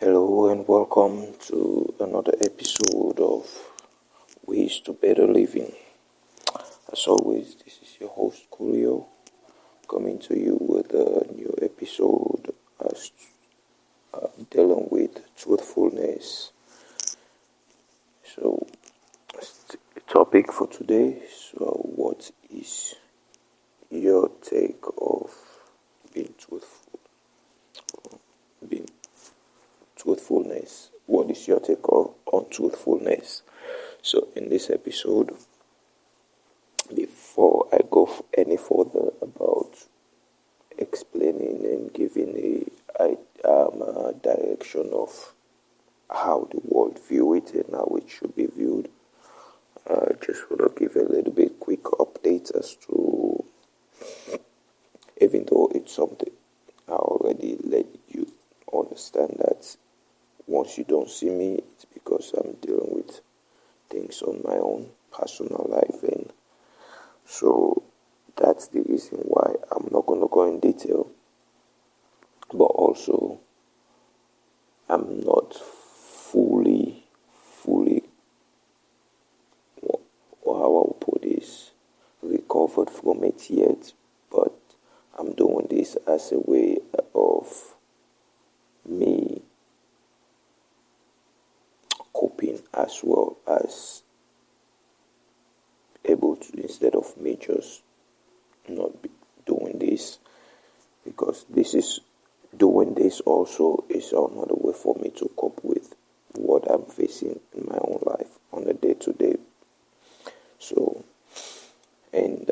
Hello and welcome to another episode of Ways to Better Living. As always, this is your host Coolio, coming to you with a new episode as dealing with truthfulness. So, the topic for today is what is your take of being truthful? Being truthfulness. What is your take on truthfulness? So in this episode, before I go any further about explaining and giving a direction of how the world view it and how it should be viewed, I just want to give a little bit quick update as to, even though it's something I already let you understand that once you don't see me, it's because I'm dealing with things on my own personal life, and so that's the reason why I'm not going to go in detail. But also, I'm not fully, or how I will put this, recovered from it yet. But I'm doing this as a way of me coping, as well as able to, instead of me just not be doing this, because doing this also is another way for me to cope with what I'm facing in my own life on a day-to-day. So, and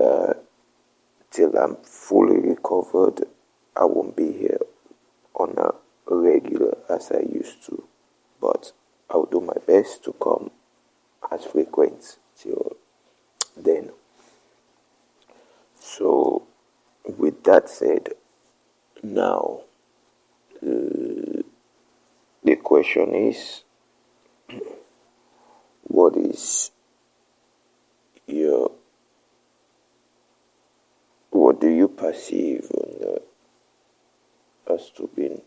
till I'm fully recovered, I won't be here on a regular as I used to, but I'll do my best to come as frequent till then. So, with that said, now the question is, what do you perceive as to being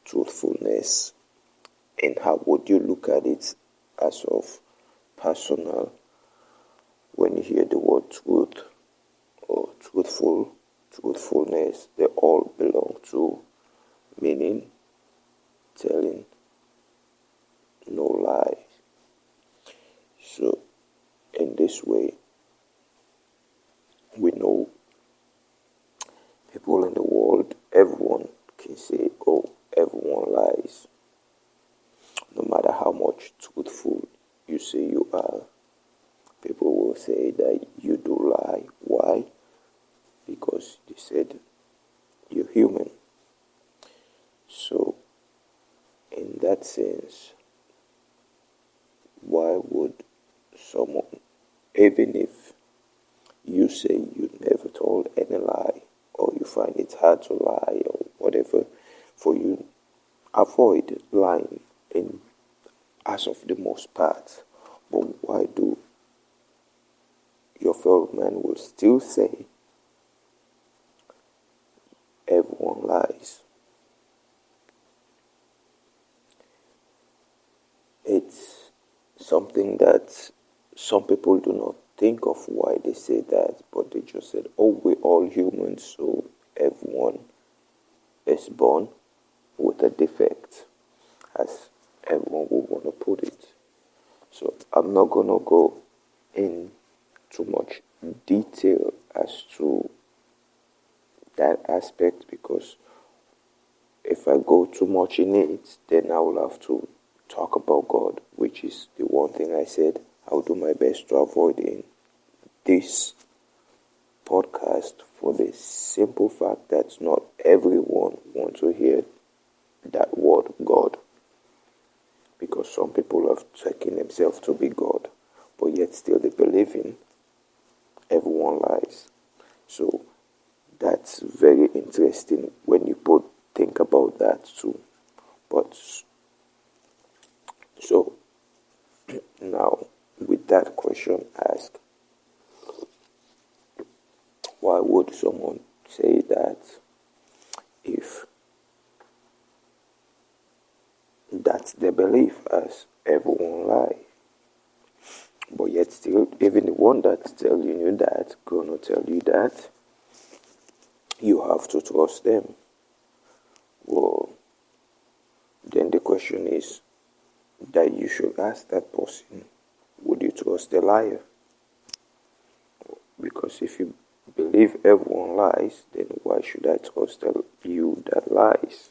truthfulness, and how would you look at it as of personal? When you hear the word truth or truthfulness, they all belong to meaning telling no lie. So in this way, we know people in the world, everyone can say, oh, everyone lies. No matter how much truthful you say you are, people will say that you do lie. Why? Because they said you're human. So, in that sense, why would someone, even if you say you never told any lie, or you find it hard to lie, or whatever, for you, avoid lying as of the most part, but why do your fellow man will still say everyone lies? It's something that some people do not think of why they say that, but they just said, oh, we're all humans, so everyone is born with a defect, as everyone would want to put it. So I'm not going to go in too much detail as to that aspect, because if I go too much in it, then I will have to talk about God, which is the one thing I said I'll do my best to avoid in this podcast, for the simple fact that not everyone wants to hear that word God, because some people have taken themselves to be God, but yet still they believe in everyone lies. So that's very interesting when you think about that too. But so now, with that question asked, why would someone say that if That's their belief, as everyone lie. But yet still, even the one that's telling you that, gonna tell you that, you have to trust them. Well, then the question is that you should ask that person, would you trust a liar? Because if you believe everyone lies, then why should I trust you that lies?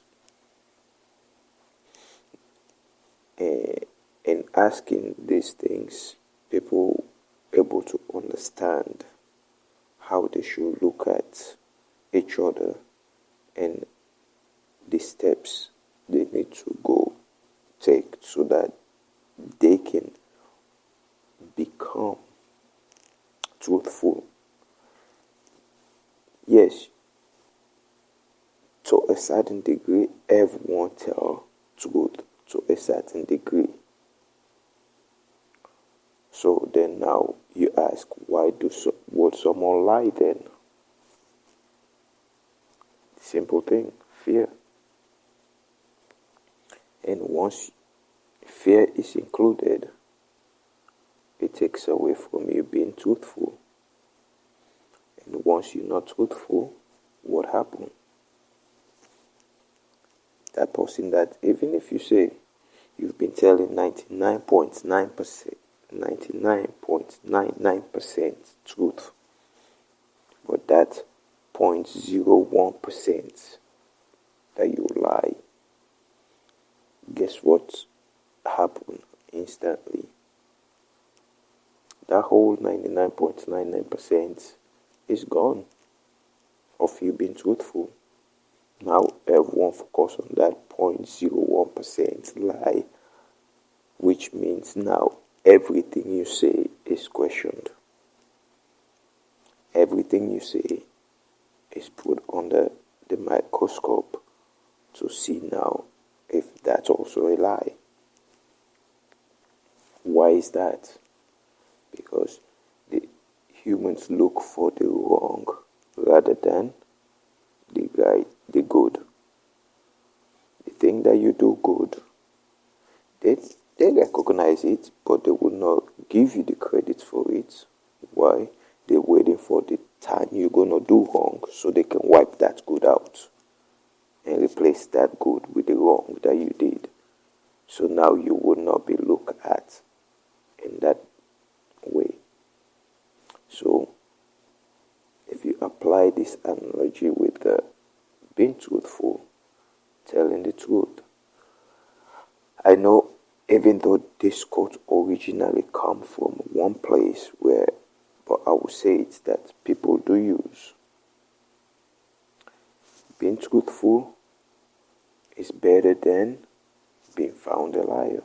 And asking these things, people able to understand how they should look at each other and the steps they need to take so that they can become truthful. Yes, to a certain degree, everyone tell truth to a certain degree. So then now you ask, would someone lie then? Simple thing, fear. And once fear is included, it takes away from you being truthful. And once you're not truthful, what happens? That person that, even if you say you've been telling 99.99% truth, but that 0.01% that you lie, guess what happened instantly? That whole 99.99% is gone of you being truthful. Now everyone focus on that 0.01% lie, which means now everything you say is questioned. Everything you say is put under the microscope to see now if that's also a lie. Why is that? Because the humans look for the wrong rather than the good. The thing that you do good, they recognize it, but they will not give you the credit for it. Why? They're waiting for the time you're gonna do wrong so they can wipe that good out and replace that good with the wrong that you did. So now you will not be looked at in that way. So if you apply this analogy with being truthful, telling the truth, I know even though this quote originally come from one place but I would say it's that people do use. Being truthful is better than being found a liar.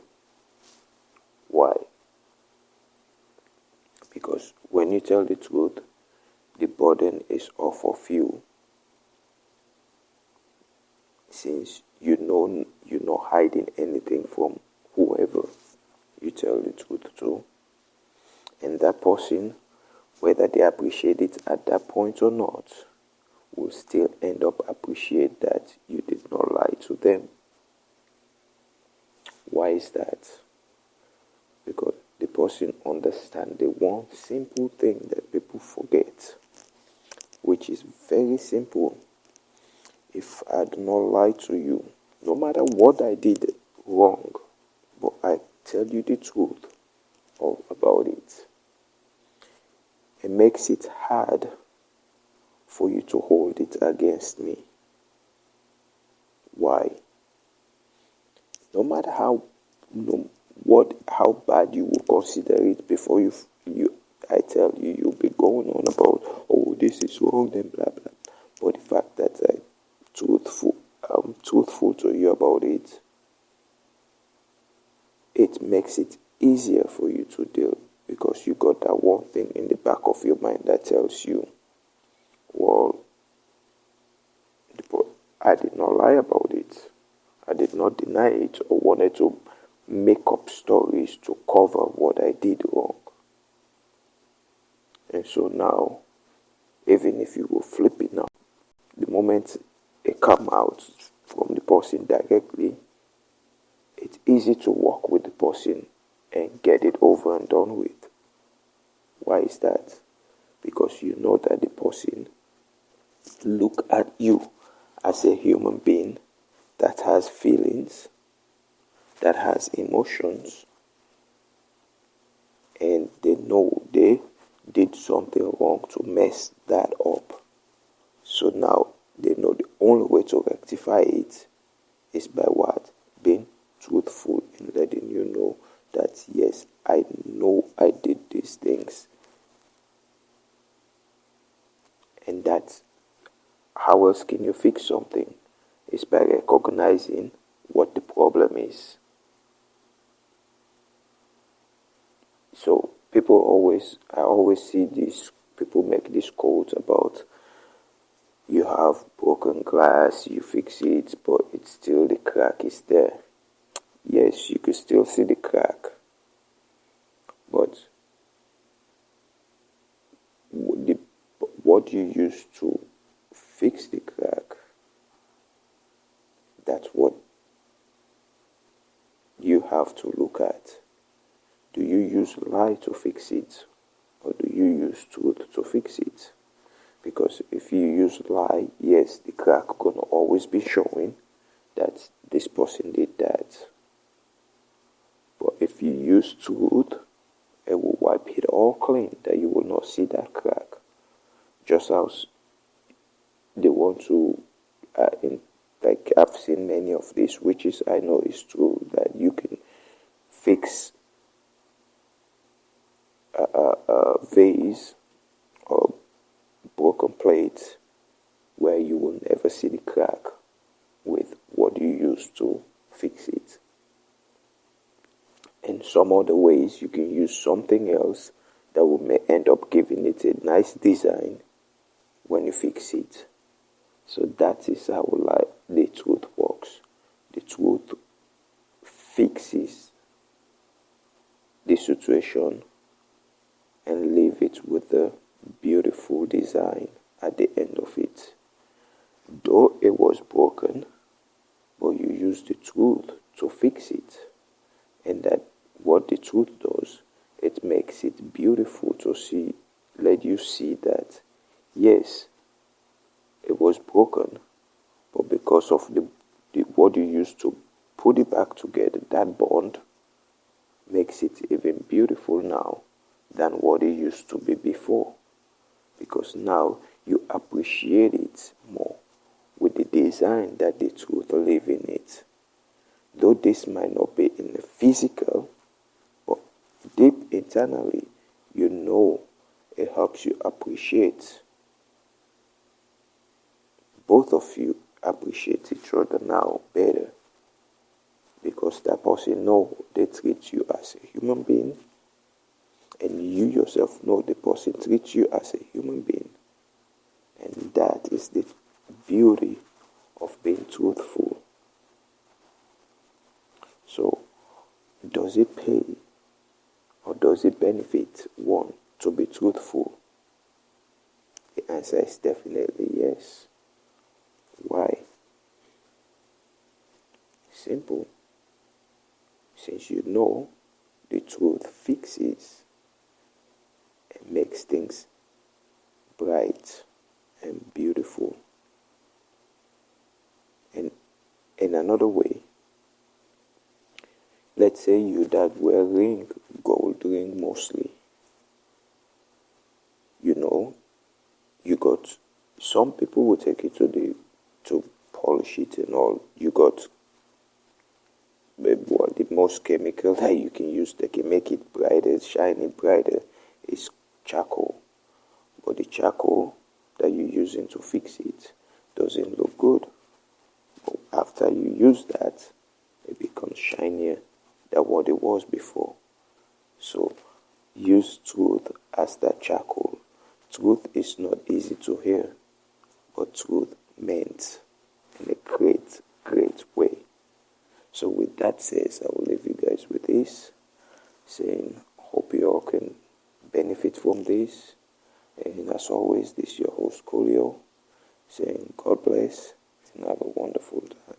Why? Because when you tell the truth, the burden is off of you. Since you're not hiding anything from whoever you tell the truth to. And that person, whether they appreciate it at that point or not, will still end up appreciate that you did not lie to them. Why is that? Because the person understands the one simple thing that people forget, which is very simple. If I do not lie to you, no matter what I did wrong, but I tell you the truth about it, it makes it hard for you to hold it against me. Why? No matter how bad you will consider it before I tell you, you'll be going on about, oh, this is wrong, then blah blah. But the fact that I'm truthful to you about it, it makes it easier for you to deal, because you got that one thing in the back of your mind that tells you, well, I did not lie about it. I did not deny it or wanted to make up stories to cover what I did wrong. And so now, even if you will flip it now, the moment it come out from the person directly, it it's easy to walk with the person and get it over and done with. Why is that? Because you know that the person look at you as a human being that has feelings, that has emotions, and they know they did something wrong to mess that up. So now they know the only way to rectify it is by what? Being truthful in letting you know that yes, I know I did these things. And that's how else can you fix something? Is by recognizing what the problem is. So I always see these people make this quote about you have broken glass, you fix it, but it's still the crack is there. Yes, you could still see the crack, but what you use to fix the crack, that's what you have to look at. Do you use lie to fix it, or do you use truth to fix it? Because if you use lie, yes, the crack gonna always be showing that this person did that. But if you use truth, it will wipe it all clean, that you will not see that crack. Just as they want to, like I've seen many of these, which is I know is true, that you can fix a vase or broken plate where you will never see the crack with what you use to fix it. And some other ways you can use something else that will end up giving it a nice design when you fix it. So that is how the truth works. The truth fixes the situation and leave it with a beautiful design at the end of it. Though it was broken, but you use the truth to fix it. And that what the truth does, it makes it beautiful to see, let you see that, yes, it was broken, but because of the what you used to put it back together, that bond makes it even beautiful now than what it used to be before. Because now you appreciate it more with the design that the truth live in it. Though this might not be in the physical, but deep internally, you know it helps you appreciate. Both of you appreciate each other now better because that person know they treat you as a human being, and you yourself know the person treats you as a human being. And that is the beauty of being truthful. So, does it pay or does it benefit one to be truthful? The answer is definitely yes. Why? Simple. Since you know the truth fixes and makes things bright and beautiful. And in another way, let's say you that wearing gold ring mostly. You know, you got some people will take it to polish it and all. You got the most chemical that you can use that can make it brighter, shiny brighter is charcoal. But the charcoal that you're using to fix it doesn't look good. But after you use that, it becomes shinier than what it was before. So use truth as that charcoal. Truth is not easy to hear, but truth meant in a great, great way. So with that says, I will leave you guys with this, saying, hope you all can benefit from this. And as always, this is your host, Coolio, saying God bless and have a wonderful time.